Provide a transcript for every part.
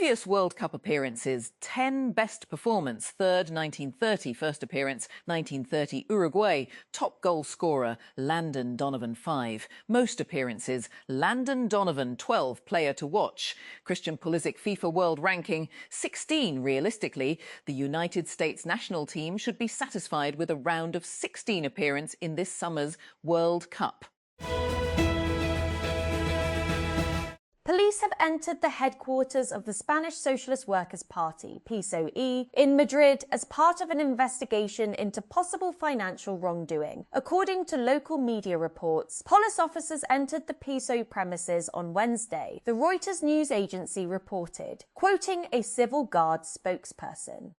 Previous World Cup appearances, 10 best performance, third 1930, first appearance 1930 Uruguay, top goal scorer Landon Donovan 5, most appearances Landon Donovan 12, player to watch, Christian Pulisic FIFA World Ranking 16 realistically, the United States national team should be satisfied with a round of 16 appearance in this summer's World Cup. Police have entered the headquarters of the Spanish Socialist Workers' Party, PSOE, in Madrid as part of an investigation into possible financial wrongdoing. According to local media reports, police officers entered the PSOE premises on Wednesday, the Reuters news agency reported, quoting a civil guard spokesperson.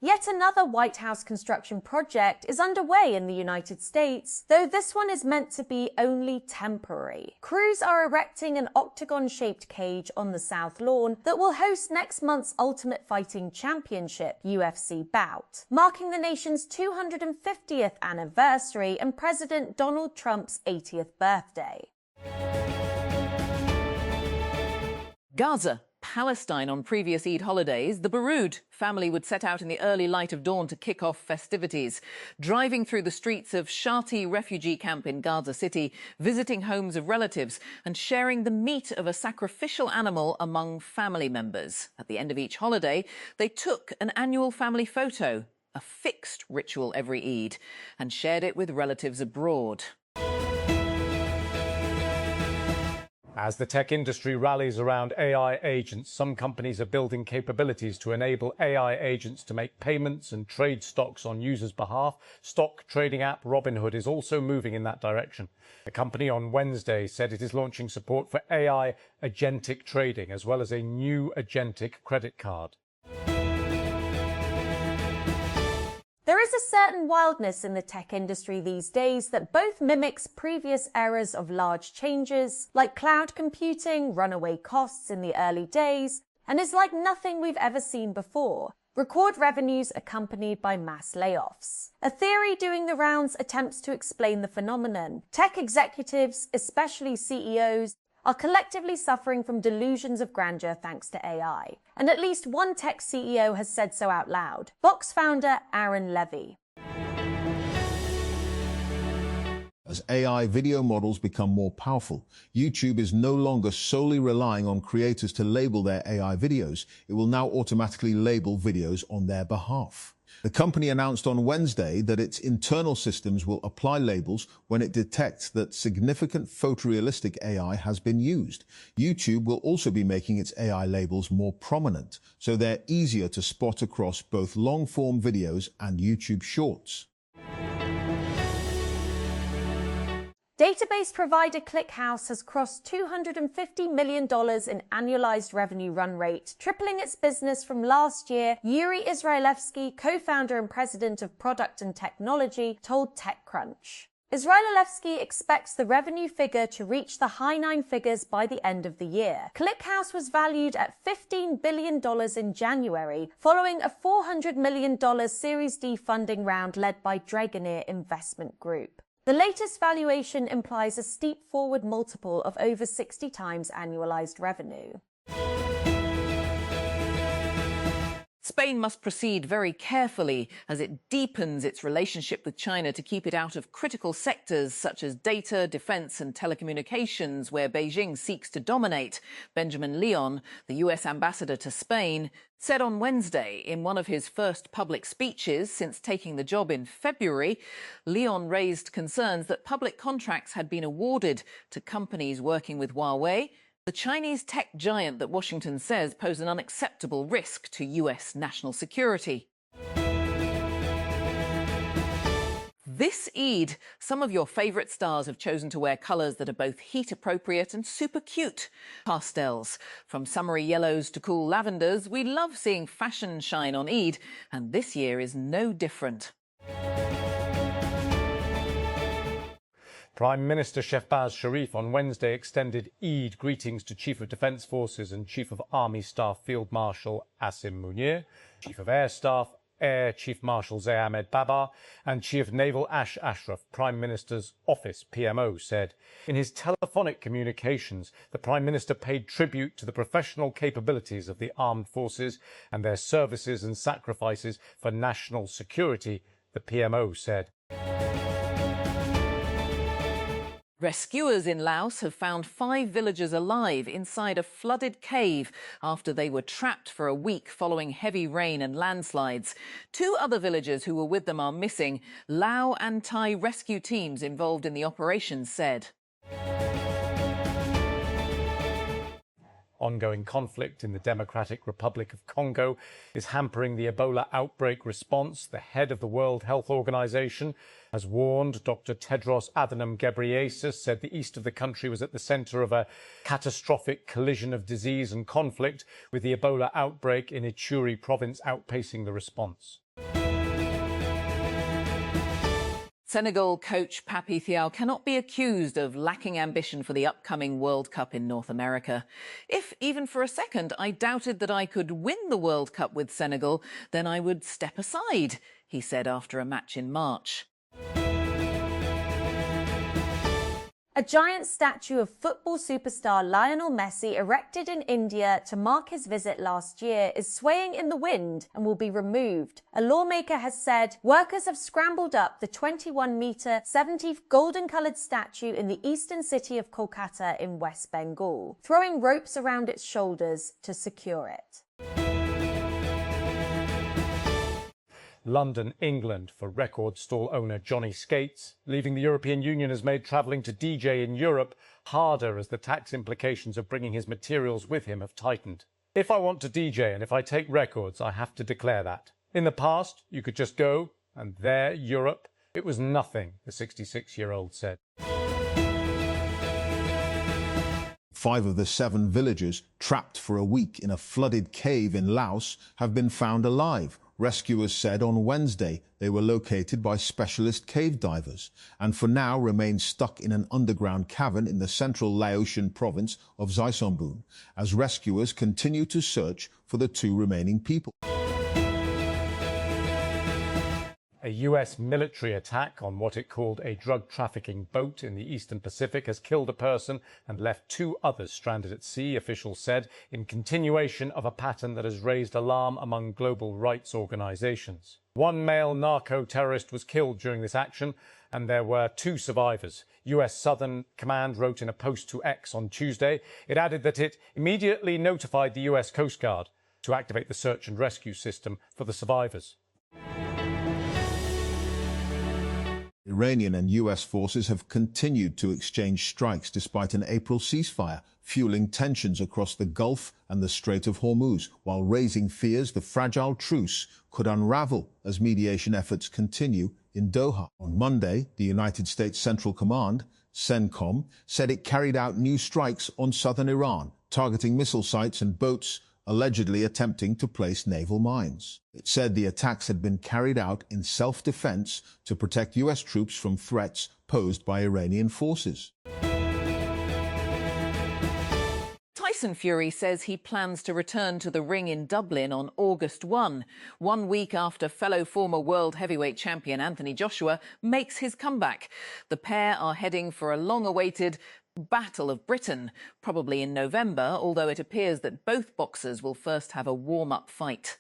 Yet another White House construction project is underway in the United States, though this one is meant to be only temporary. Crews are erecting an octagon-shaped cage on the South Lawn that will host next month's Ultimate Fighting Championship UFC bout, marking the nation's 250th anniversary and President Donald Trump's 80th birthday. Gaza, Palestine. On previous Eid holidays, the Baroud family would set out in the early light of dawn to kick off festivities, driving through the streets of Shati refugee camp in Gaza City, visiting homes of relatives and sharing the meat of a sacrificial animal among family members. At the end of each holiday, they took an annual family photo, a fixed ritual every Eid, and shared it with relatives abroad. As the tech industry rallies around AI agents, some companies are building capabilities to enable AI agents to make payments and trade stocks on users' behalf. Stock trading app Robinhood is also moving in that direction. The company on Wednesday said it is launching support for AI agentic trading, as well as a new agentic credit card. There is a certain wildness in the tech industry these days that both mimics previous eras of large changes, like cloud computing, runaway costs in the early days, and is like nothing we've ever seen before. Record revenues accompanied by mass layoffs. A theory doing the rounds attempts to explain the phenomenon. Tech executives, especially CEOs, are collectively suffering from delusions of grandeur thanks to AI. And at least one tech CEO has said so out loud. Vox founder Aaron Levy. As AI video models become more powerful, YouTube is no longer solely relying on creators to label their AI videos. It will now automatically label videos on their behalf. The company announced on Wednesday that its internal systems will apply labels when it detects that significant photorealistic AI has been used. YouTube will also be making its AI labels more prominent, so they're easier to spot across both long-form videos and YouTube Shorts. Database provider ClickHouse has crossed $250 million in annualized revenue run rate, tripling its business from last year, Yuri Israilevsky, co-founder and president of product and technology, told TechCrunch. Israilevsky expects the revenue figure to reach the high nine figures by the end of the year. ClickHouse was valued at $15 billion in January, following a $400 million Series D funding round led by Dragoneer Investment Group. The latest valuation implies a steep forward multiple of over 60 times annualized revenue. Spain must proceed very carefully as it deepens its relationship with China to keep it out of critical sectors such as data, defence and telecommunications, where Beijing seeks to dominate. Benjamin Leon, the US ambassador to Spain, said on Wednesday in one of his first public speeches since taking the job in February, Leon raised concerns that public contracts had been awarded to companies working with Huawei, the Chinese tech giant that Washington says pose an unacceptable risk to US national security. This Eid, some of your favourite stars have chosen to wear colours that are both heat-appropriate and super cute. Pastels. From summery yellows to cool lavenders, we love seeing fashion shine on Eid, and this year is no different. Prime Minister Shehbaz Sharif on Wednesday extended Eid greetings to Chief of Defence Forces and Chief of Army Staff Field Marshal Asim Munir, Chief of Air Staff Air Chief Marshal Ahmed Babar and Chief of Naval Ashraf, Prime Minister's Office, PMO, said. In his telephonic communications, the Prime Minister paid tribute to the professional capabilities of the armed forces and their services and sacrifices for national security, the PMO said. Rescuers in Laos have found 5 villagers alive inside a flooded cave after they were trapped for a week following heavy rain and landslides. 2 other villagers who were with them are missing. Lao and Thai rescue teams involved in the operation said. Ongoing conflict in the Democratic Republic of Congo is hampering the Ebola outbreak response. The head of the World Health Organization has warned. Dr. Tedros Adhanom Ghebreyesus said the east of the country was at the center of a catastrophic collision of disease and conflict, with the Ebola outbreak in Ituri province outpacing the response. Senegal coach Papi Thiaw cannot be accused of lacking ambition for the upcoming World Cup in North America. If, even for a second, I doubted that I could win the World Cup with Senegal, then I would step aside, he said after a match in March. A giant statue of football superstar Lionel Messi, erected in India to mark his visit last year, is swaying in the wind and will be removed. A lawmaker has said workers have scrambled up the 21-metre, 70 golden-coloured statue in the eastern city of Kolkata in West Bengal, throwing ropes around its shoulders to secure it. London, England, for record store owner Johnny Skates. Leaving the European Union has made travelling to DJ in Europe harder as the tax implications of bringing his materials with him have tightened. If I want to DJ and if I take records, I have to declare that. In the past, you could just go, and there, Europe, it was nothing, the 66-year-old said. 5 of the 7 villagers trapped for a week in a flooded cave in Laos have been found alive. Rescuers said on Wednesday they were located by specialist cave divers and for now remain stuck in an underground cavern in the central Laotian province of Xaisongbun as rescuers continue to search for the 2 remaining people. A US military attack on what it called a drug trafficking boat in the Eastern Pacific has killed a person and left 2 others stranded at sea, officials said, in continuation of a pattern that has raised alarm among global rights organizations. 1 male narco-terrorist was killed during this action, and there were 2 survivors. US Southern Command wrote in a post to X on Tuesday. It added that it immediately notified the US Coast Guard to activate the search and rescue system for the survivors. Iranian and US forces have continued to exchange strikes despite an April ceasefire, fueling tensions across the Gulf and the Strait of Hormuz, while raising fears the fragile truce could unravel as mediation efforts continue in Doha. On Monday, the United States Central Command, CENTCOM, said it carried out new strikes on southern Iran, targeting missile sites and boats allegedly attempting to place naval mines. It said the attacks had been carried out in self-defense to protect US troops from threats posed by Iranian forces. Tyson Fury says he plans to return to the ring in Dublin on August 1 week after fellow former world heavyweight champion Anthony Joshua makes his comeback. The pair are heading for a long-awaited Battle of Britain, probably in November, although it appears that both boxers will first have a warm-up fight.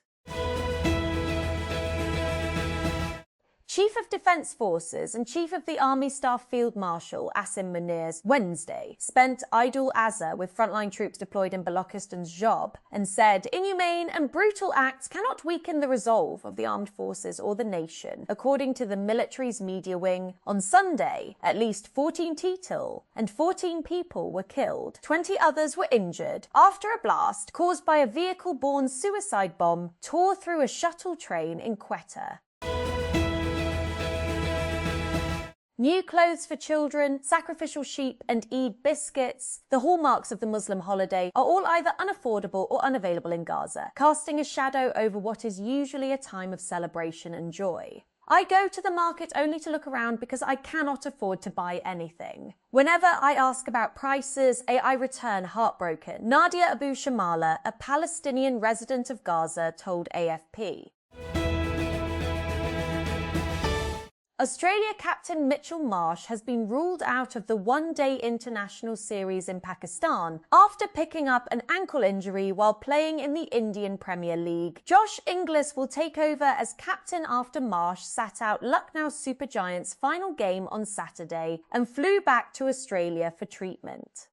Chief of Defence Forces and Chief of the Army Staff Field Marshal Asim Munir's Wednesday spent Eid al-Azha with frontline troops deployed in Balochistan's Job and said inhumane and brutal acts cannot weaken the resolve of the armed forces or the nation. According to the military's media wing, on Sunday, at least 14 Tetal and 14 people were killed. 20 others were injured after a blast caused by a vehicle-borne suicide bomb tore through a shuttle train in Quetta. New clothes for children, sacrificial sheep and Eid biscuits, the hallmarks of the Muslim holiday, are all either unaffordable or unavailable in Gaza, casting a shadow over what is usually a time of celebration and joy. I go to the market only to look around because I cannot afford to buy anything. Whenever I ask about prices, I return heartbroken. Nadia Abu Shamala, a Palestinian resident of Gaza, told AFP. Australia captain Mitchell Marsh has been ruled out of the one-day international series in Pakistan after picking up an ankle injury while playing in the Indian Premier League. Josh Inglis will take over as captain after Marsh sat out Lucknow Super Giants' final game on Saturday and flew back to Australia for treatment.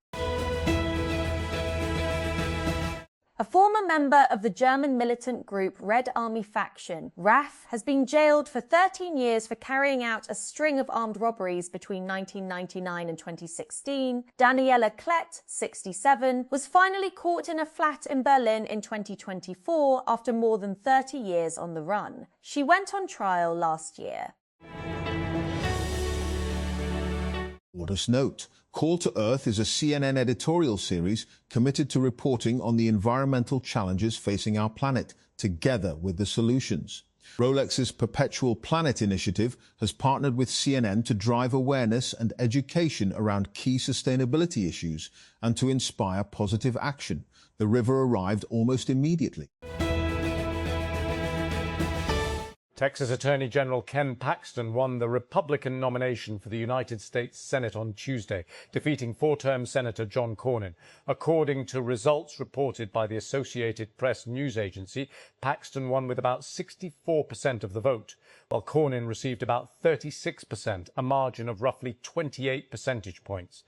A former member of the German militant group Red Army faction, RAF, has been jailed for 13 years for carrying out a string of armed robberies between 1999 and 2016. Daniela Klett, 67, was finally caught in a flat in Berlin in 2024 after more than 30 years on the run. She went on trial last year. Let us note, Call to Earth is a CNN editorial series committed to reporting on the environmental challenges facing our planet, together with the solutions. Rolex's Perpetual Planet initiative has partnered with CNN to drive awareness and education around key sustainability issues and to inspire positive action. The river arrived almost immediately. Texas Attorney General Ken Paxton won the Republican nomination for the United States Senate on Tuesday, defeating four-term Senator John Cornyn. According to results reported by the Associated Press news agency, Paxton won with about 64% of the vote, while Cornyn received about 36%, a margin of roughly 28 percentage points.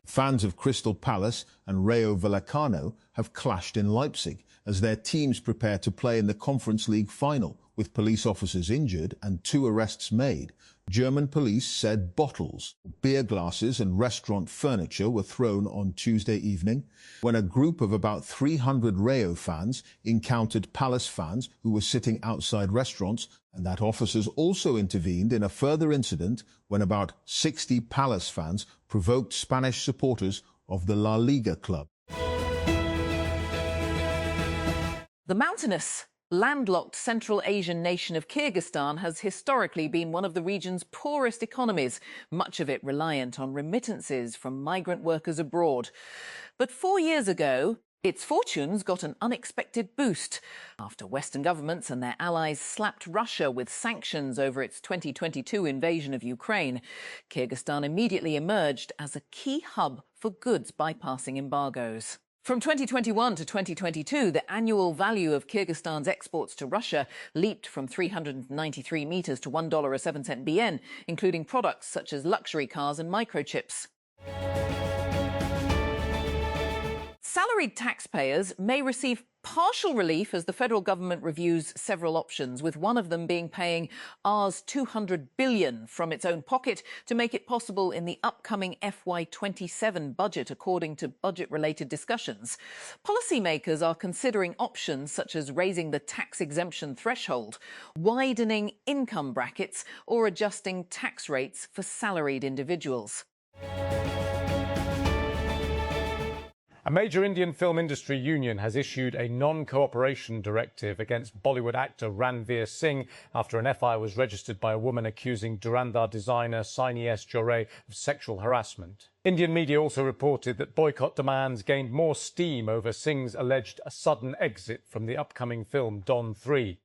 Fans of Crystal Palace and Rayo Vallecano have clashed in Leipzig as their teams prepare to play in the Conference League final, with police officers injured and 2 arrests made. German police said bottles, beer glasses and restaurant furniture were thrown on Tuesday evening when a group of about 300 Rayo fans encountered Palace fans who were sitting outside restaurants, and that officers also intervened in a further incident when about 60 Palace fans provoked Spanish supporters of the La Liga club. The mountainous, landlocked Central Asian nation of Kyrgyzstan has historically been one of the region's poorest economies, much of it reliant on remittances from migrant workers abroad. But 4 years ago, its fortunes got an unexpected boost after Western governments and their allies slapped Russia with sanctions over its 2022 invasion of Ukraine. Kyrgyzstan immediately emerged as a key hub for goods bypassing embargoes. From 2021 to 2022, the annual value of Kyrgyzstan's exports to Russia leaped from 393 meters to $1.07 BN, including products such as luxury cars and microchips. Salaried taxpayers may receive partial relief as the federal government reviews several options, with one of them being paying Rs 200 billion from its own pocket to make it possible in the upcoming FY27 budget, according to budget-related discussions. Policymakers are considering options such as raising the tax exemption threshold, widening income brackets, or adjusting tax rates for salaried individuals. A major Indian film industry union has issued a non-cooperation directive against Bollywood actor Ranveer Singh after an FI was registered by a woman accusing Durandar designer Saini S. Jore of sexual harassment. Indian media also reported that boycott demands gained more steam over Singh's alleged sudden exit from the upcoming film Don 3.